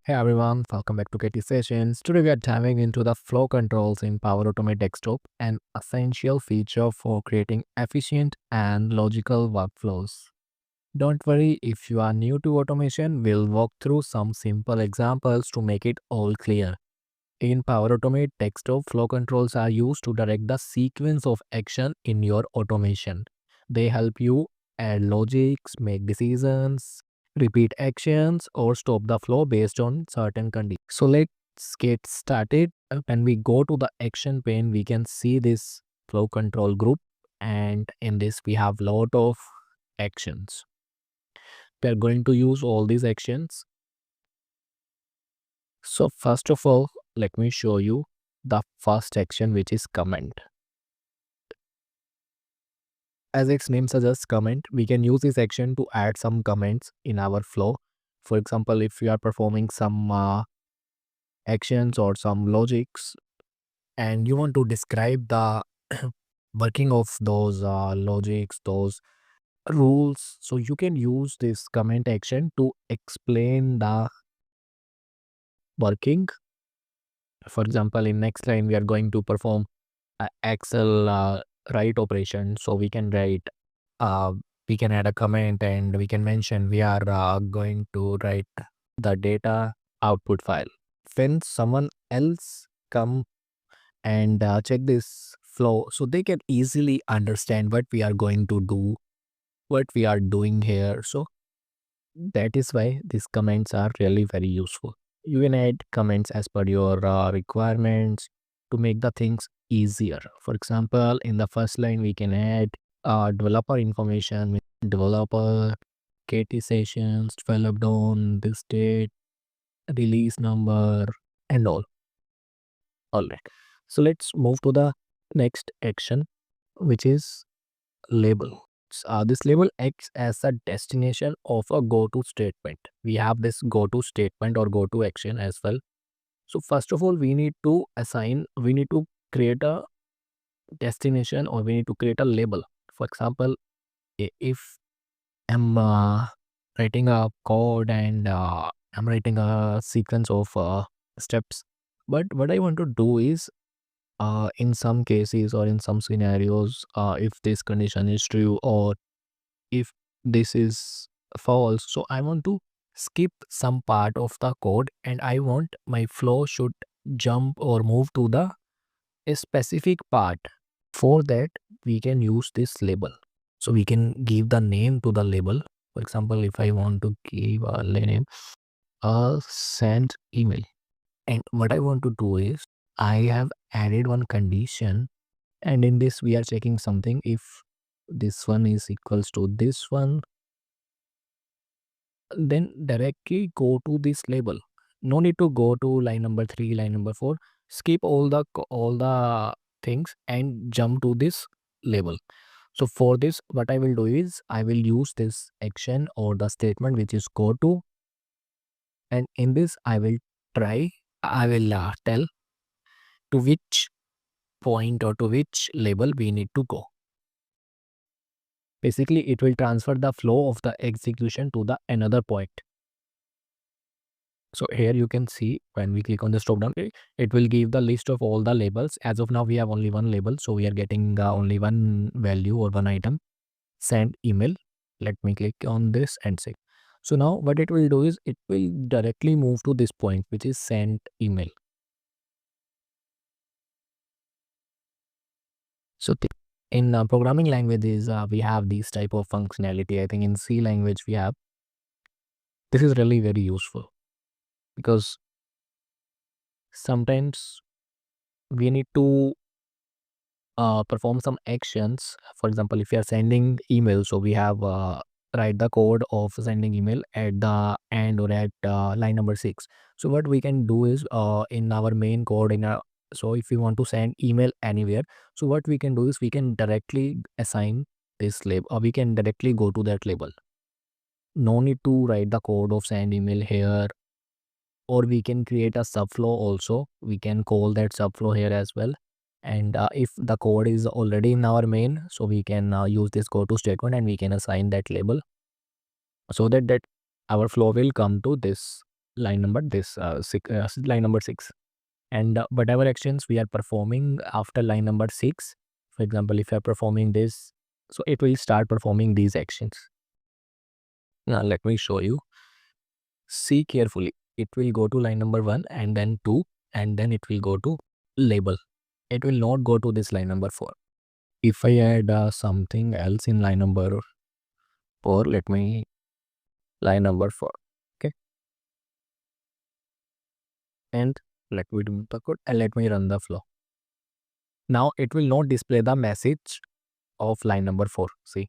Hey everyone, welcome back to KT Sessions. Today we are diving into the flow controls in Power Automate Desktop, an essential feature for creating efficient and logical workflows. Don't worry if you are new to automation, we'll walk through some simple examples to make it all clear. In Power Automate Desktop, flow controls are used to direct the sequence of action in your automation. They help you add logics, make decisions, repeat actions, or stop the flow based on certain conditions. So let's get started. When we go to the action pane, we can see this flow control group, and in this we have lot of actions. We are going to use all these actions. So first of all, let me show you the first action, which is comment. As its name suggests, comment, we can use this action to add some comments in our flow. For example, if you are performing some actions or some logics and you want to describe the working of those logics, those rules, so you can use this comment action to explain the working. For example, in next line, we are going to perform Excel write operation. So we can write, uh, we can add a comment and we can mention we are going to write the data output file. When someone else come and check this flow, so they can easily understand what we are going to do, what we are doing here. So that is why these comments are really very useful. You can add comments as per your requirements to make the things easier. For example, in the first line, we can add developer information, developer, KT sessions, developed on this date, release number, and all. All right. So let's move to the next action, which is label. This label acts as a destination of a go-to statement. We have this go-to statement or go-to action as well. So first of all, we need to create a destination or we need to create a label. For example, if I'm writing a code and I'm writing a sequence of steps, but what I want to do is in some cases or in some scenarios, if this condition is true or if this is false, so I want to skip some part of the code and I want my flow should jump or move to the a specific part. For that, we can use this label. So we can give the name to the label. For example, if I want to give a name, send email. And what I want to do is I have added one condition, and in this we are checking something. If this one is equals to this one, then directly go to this label. No need to go to line number 3, line number 4. Skip all the things and jump to this label. So for this, what I will do is I will use this action or the statement which is go to, and in this I will tell to which point or to which label we need to go. Basically, it will transfer the flow of the execution to the another point. So here you can see when we click on this drop down, it will give the list of all the labels. As of now, we have only one label. So we are getting only one value or one item, send email. Let me click on this and see. So now what it will do is it will directly move to this point, which is send email. So in programming languages, we have these type of functionality. I think in C language, we have, this is really very useful because sometimes we need to perform some actions. For example, if you are sending email, so we have write the code of sending email at the end or at line number 6. So what we can do is in our main code, so if we want to send email anywhere, so what we can do is we can directly assign this label, or we can directly go to that label. No need to write the code of send email here, or we can create a subflow also. We can call that subflow here as well. And if the code is already in our main, so we can use this go to statement and we can assign that label so that our flow will come to this line number line number 6. And whatever actions we are performing after line number 6, for example, if you are performing this, so it will start performing these actions. Now let me show you. See carefully. It will go to line number 1 and then 2, and then it will go to label. It will not go to this line number 4. If I add something else in line number 4, let me line number 4. Okay. And let me do the code and let me run the flow. Now it will not display the message of line number 4. See,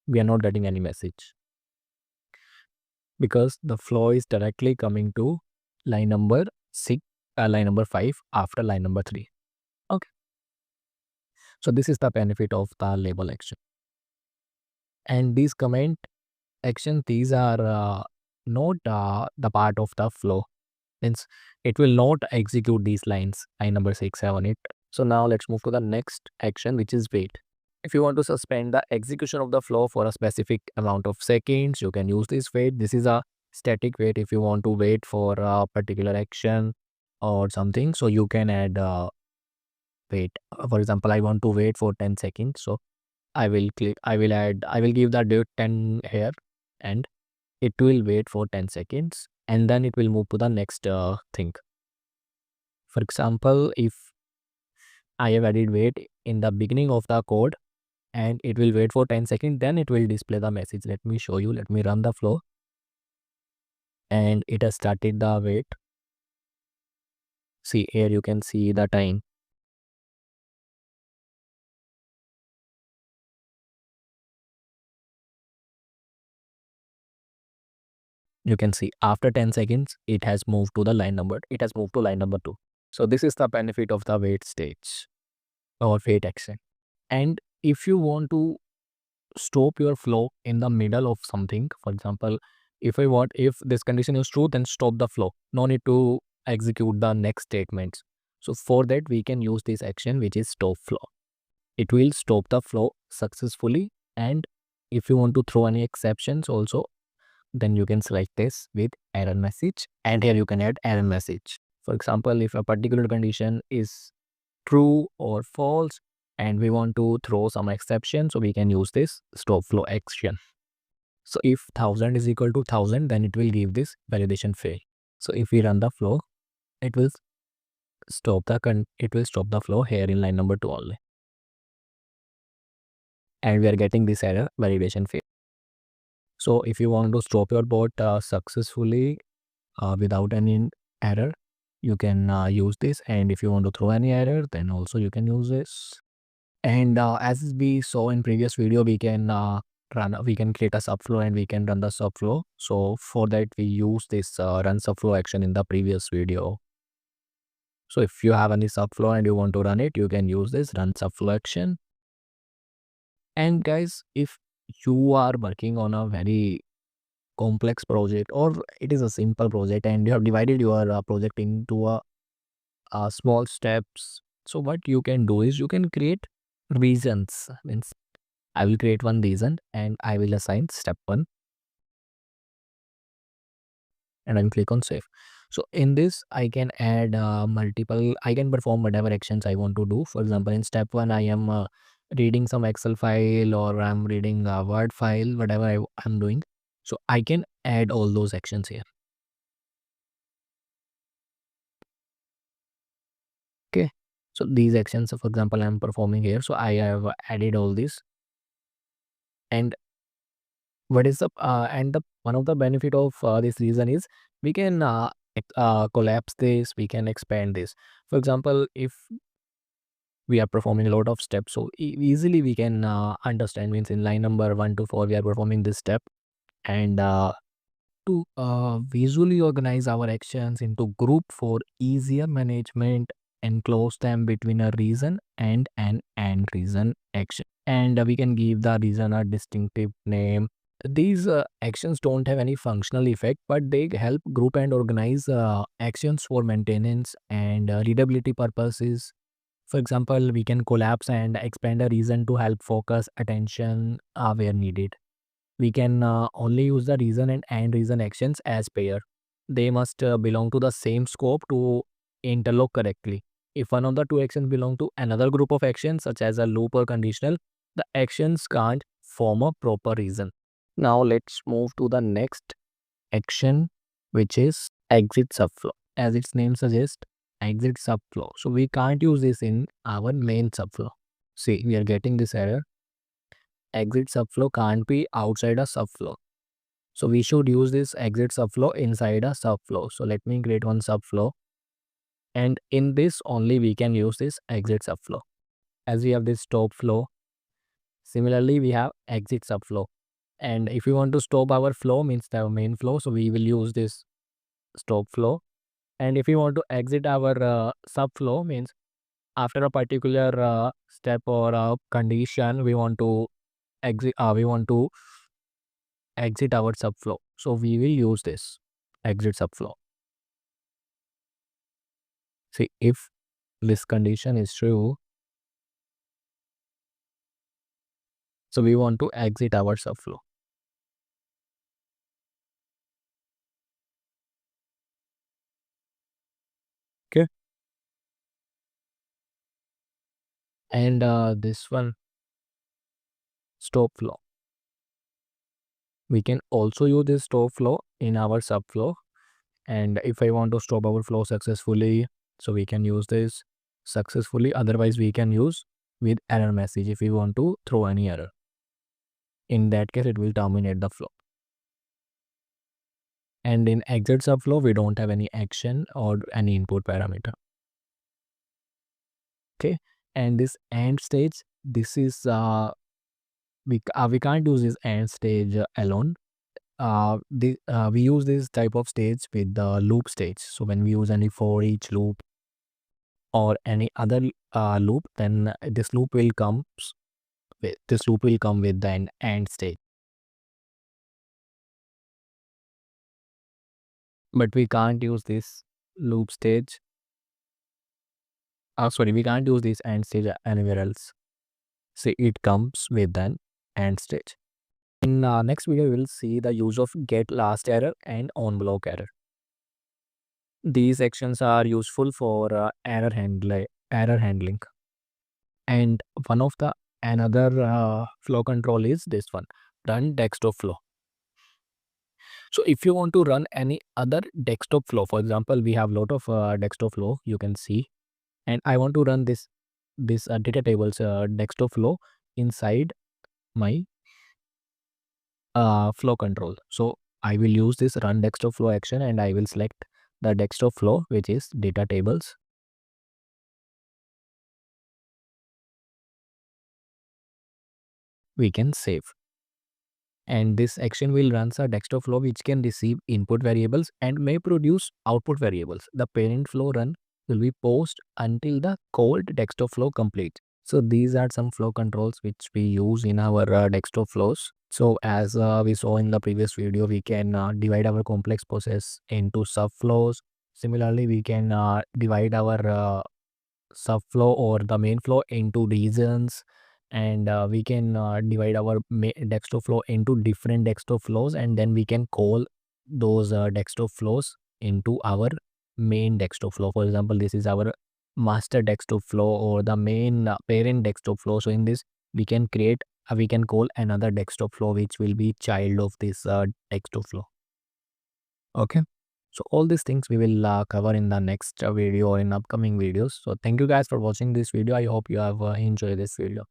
we are not getting any message because the flow is directly coming to line number 6, line number 5 after line number 3. Okay. So this is the benefit of the label action. And these comment actions, these are not the part of the flow. Means it will not execute these lines, line number 6, 7, 8. So now let's move to the next action, which is wait. If you want to suspend the execution of the flow for a specific amount of seconds, you can use this wait. This is a static wait. If you want to wait for a particular action or something, so you can add wait. For example, I want to wait for 10 seconds. So I will give the date 10 here, and it will wait for 10 seconds, and then it will move to the next thing. For example, if I have added wait in the beginning of the code and it will wait for 10 seconds, then it will display the message. Let me show you. Let me run the flow, and it has started the wait. See here, you can see the time. You can see after 10 seconds, it has moved to line number 2. So this is the benefit of the wait stage or wait action. And if you want to stop your flow in the middle of something, for example, if this condition is true, then stop the flow. No need to execute the next statements. So for that, we can use this action, which is stop flow. It will stop the flow successfully. And if you want to throw any exceptions also, then you can select this with error message, and here you can add error message. For example, if a particular condition is true or false and we want to throw some exception, so we can use this stop flow action. So if 1000 is equal to 1000, then it will give this validation fail. So if we run the flow, it will stop the flow here in line number 2 only, and we are getting this error validation fail. So if you want to stop your bot successfully without any error, you can use this. And if you want to throw any error, then also you can use this. And as we saw in previous video, we can create a subflow and we can run the subflow. So for that, we use this run subflow action in the previous video. So if you have any subflow and you want to run it, you can use this run subflow action. And guys, if you are working on a very complex project or it is a simple project and you have divided your project into a small steps, so what you can do is you can create reasons. Means I will create one reason and I will assign step 1, and I will click on save. So in this, I can add I can perform whatever actions I want to do. For example, in step 1, I am reading some Excel file or I'm reading a Word file, whatever I'm doing. So I can add all those actions here. Okay. So these actions, for example, I'm performing here. So I have added all these. And what is the one of the benefit of this reason is we can collapse this, we can expand this. For example, if we are performing a lot of steps, so easily we can understand. Means in line number 1 to 4, we are performing this step, and to visually organize our actions into group for easier management, enclose them between a reason and an and reason action, and we can give the reason a distinctive name. These actions don't have any functional effect, but they help group and organize actions for maintenance and readability purposes. For example, we can collapse and expand a reason to help focus attention where needed. We can only use the reason and reason actions as pair. they must belong to the same scope to interlock correctly. If one of the two actions belong to another group of actions, such as a loop or conditional, the actions can't form a proper reason. Now let's move to the next action, which is exit subflow. As its name suggests, exit subflow. So we can't use this in our main subflow. See, we are getting this error. Exit subflow can't be outside a subflow. So we should use this exit subflow inside a subflow. So let me create one subflow, and in this only we can use this exit subflow. As we have this stop flow, similarly we have exit subflow. And if we want to stop our flow, means the main flow, so we will use this stop flow. And if we want to exit our subflow, means after a particular step or condition, we want to exit. We want to exit our subflow. So we will use this exit subflow. See, if this condition is true, so we want to exit our subflow. Okay. And this one, stop flow. We can also use this stop flow in our subflow. And if I want to stop our flow successfully, so we can use this successfully. Otherwise, we can use with error message if we want to throw any error. In that case, it will terminate the flow. And in exit subflow, we don't have any action or any input parameter. Okay. And this end stage, this is we can't use this end stage alone. We use this type of stage with the loop stage. So when we use any for each loop or any other loop, then this loop will come with the end stage. But we can't use this loop stage. Sorry, we can't use this end stage anywhere else. See, it comes with an end stage. In next video, we will see the use of get last error and on block error. These actions are useful for error handling. And one of the another flow control is this one, run desktop flow. So if you want to run any other desktop flow, for example, we have lot of desktop flow you can see, and I want to run this data tables desktop flow inside my flow control. So I will use this run desktop flow action, and I will select the desktop flow, which is data tables. We can save. And this action will run a desktop flow which can receive input variables and may produce output variables. The parent flow run will be paused until the called desktop flow complete. So these are some flow controls which we use in our desktop flows. So as we saw in the previous video, we can divide our complex process into subflows. Similarly, we can divide our subflow or the main flow into regions, and we can divide our desktop flow into different desktop flows, and then we can call those desktop flows into our main desktop flow. For example, this is our master desktop flow or the main parent desktop flow. So in this we can create we can call another desktop flow which will be child of this desktop flow. Okay. So all these things we will cover in the next video or in upcoming videos. So thank you guys for watching this video. I hope you have enjoyed this video.